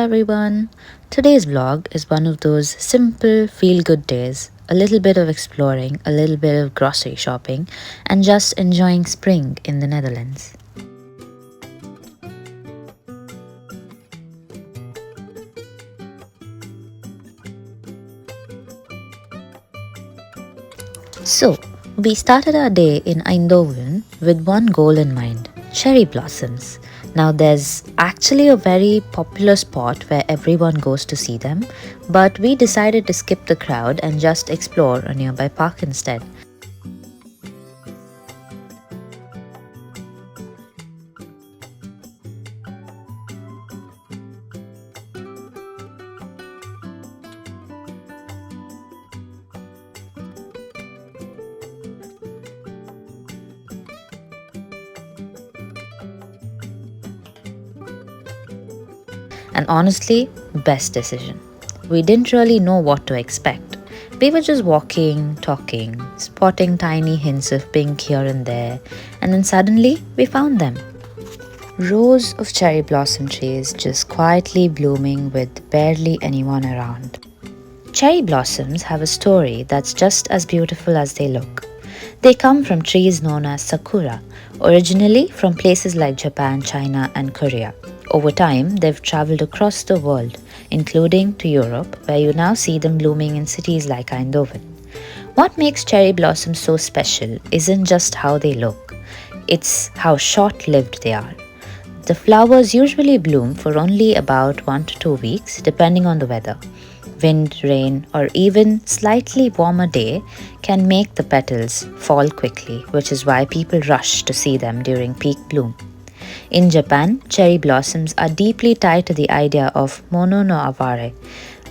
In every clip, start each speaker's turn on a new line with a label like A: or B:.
A: everyone. Today's vlog is one of those simple feel good days. A little bit of exploring, a little bit of grocery shopping, and just enjoying spring in the Netherlands. So, we started our day in Eindhoven with one goal in mind: cherry blossoms. Now, there's actually a very popular spot where everyone goes to see them, but we decided to skip the crowd and just explore a nearby park instead. And honestly, best decision. We didn't really know what to expect. We were just walking, talking, spotting tiny hints of pink here and there, and then suddenly we found them. Rows of cherry blossom trees just quietly blooming with barely anyone around. Cherry blossoms have a story that's just as beautiful as they look. They come from trees known as sakura, originally from places like Japan, China, and Korea. Over time, they've traveled across the world, including to Europe, where you now see them blooming in cities like Eindhoven. What makes cherry blossoms so special isn't just how they look, it's how short lived they are. The flowers usually bloom for only about 1 to 2 weeks, depending on the weather. Wind, rain, or even slightly warmer day can make the petals fall quickly, which is why people rush to see them during peak bloom. In Japan, cherry blossoms are deeply tied to the idea of mono no aware.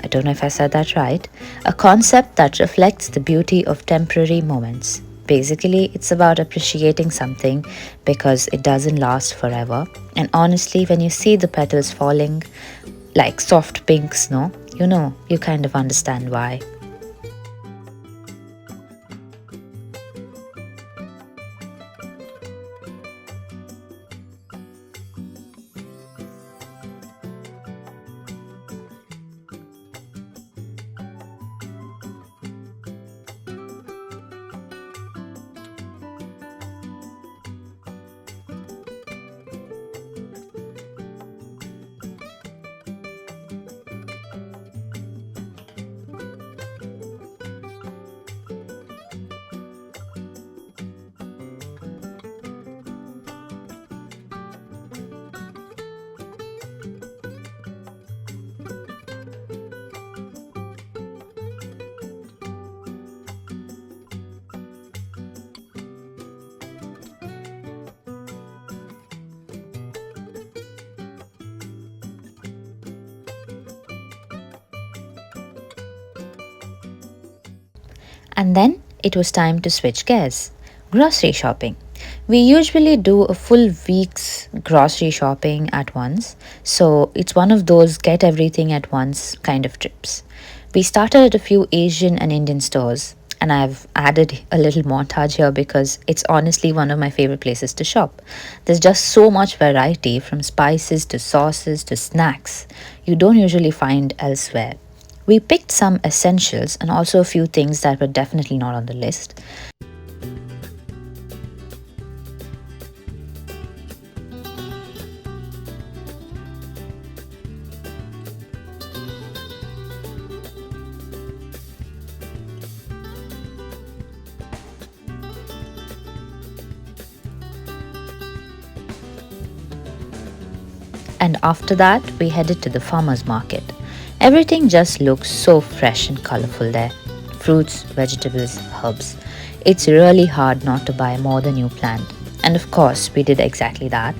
A: I don't know if I said that right, a concept that reflects the beauty of temporary moments. Basically, it's about appreciating something because it doesn't last forever. And honestly, when you see the petals falling like soft pink snow, you kind of understand why. And then it was time to switch gears. Grocery shopping. We usually do a full week's grocery shopping at once, so it's one of those get everything at once kind of trips. We started at a few Asian and Indian stores, and I've added a little montage here because it's honestly one of my favorite places to shop. There's just so much variety from spices to sauces to snacks you don't usually find elsewhere. We picked some essentials and also a few things that were definitely not on the list. And after that, we headed to the farmer's market. Everything just looks so fresh and colorful there. Fruits, vegetables, herbs. It's really hard not to buy more than you planned. And of course, we did exactly that.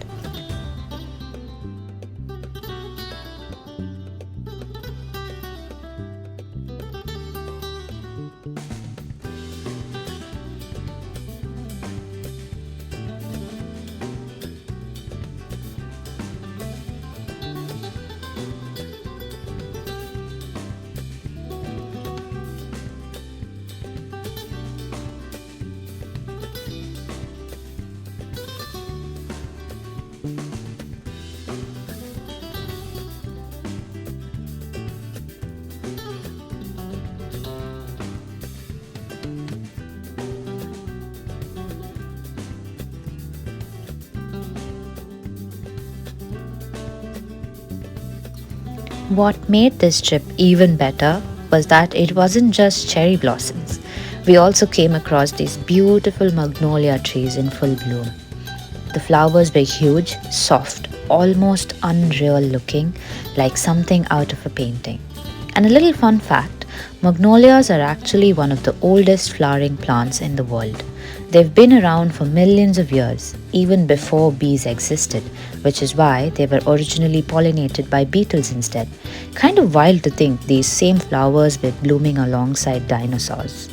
A: What made this trip even better was that it wasn't just cherry blossoms. We also came across these beautiful magnolia trees in full bloom. The flowers were huge, soft, almost unreal looking, like something out of a painting. And a little fun fact, magnolias are actually one of the oldest flowering plants in the world. They've been around for millions of years, even before bees existed, which is why they were originally pollinated by beetles instead. Kind of wild to think these same flowers were blooming alongside dinosaurs.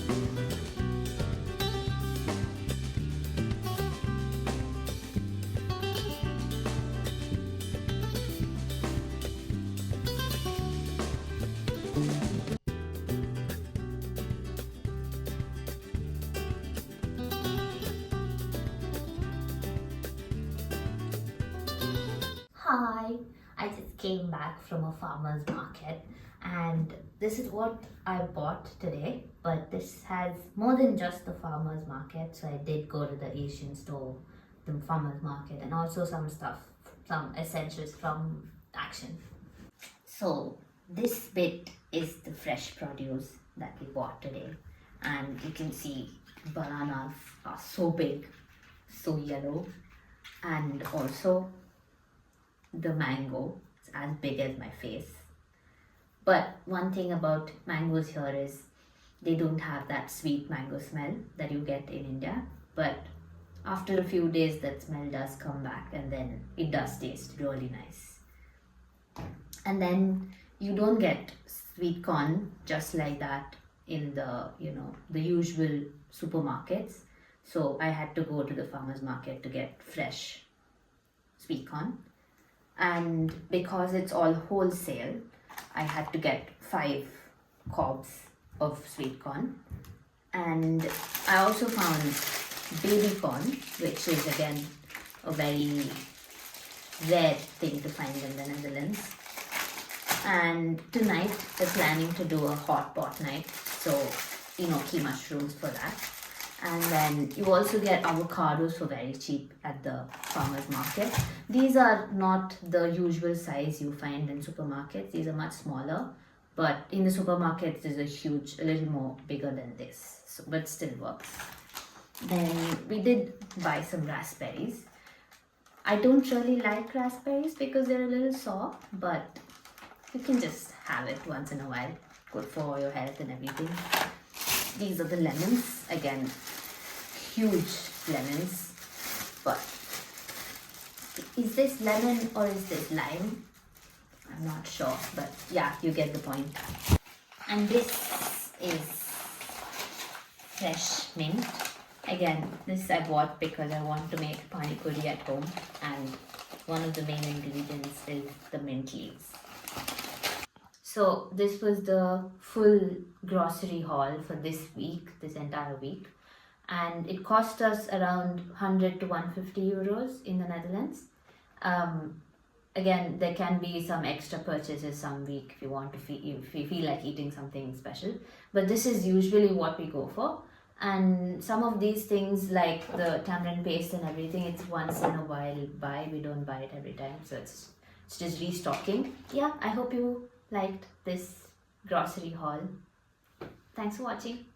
A: Hi, I just came back from a farmer's market and this is what I bought today. But this has more than just the farmer's market. So I did go to the Asian store, the farmer's market, and also some stuff, some essentials from Action. So this bit is the fresh produce that we bought today. And you can see bananas are so big, so yellow, and also the mango is as big as my face. But one thing about mangoes here is they don't have that sweet mango smell that you get in India. But after a few days, that smell does come back and then it does taste really nice. And then you don't get sweet corn just like that in the usual supermarkets. So I had to go to the farmer's market to get fresh sweet corn. And because it's all wholesale, I had to get 5 cobs of sweet corn. And I also found baby corn, which is again a very rare thing to find in the Netherlands. And tonight we're planning to do a hot pot night, so key mushrooms for that. And then you also get avocados for very cheap at the farmer's market. These are not the usual size you find in supermarkets. These are much smaller, but in the supermarkets there's a little more bigger than this, so, but still works. Then we did buy some raspberries. I don't really like raspberries because they're a little sour, but you can just have it once in a while. Good for your health and everything. These are the lemons. Again, huge lemons. But is this lemon or is this lime? I'm not sure, but yeah, you get the point. And this is fresh mint. Again, this I bought because I want to make pani puri at home, and one of the main ingredients is the mint leaves. So this was the full grocery haul for this entire week, and it cost us around 100 to 150 euros in the Netherlands. Again, there can be some extra purchases some week if you feel like eating something special, but this is usually what we go for. And some of these things like the tamarind paste and everything, it's once in a while buy. We don't buy it every time, so it's just restocking. Yeah, I hope you liked this grocery haul. Thanks for watching.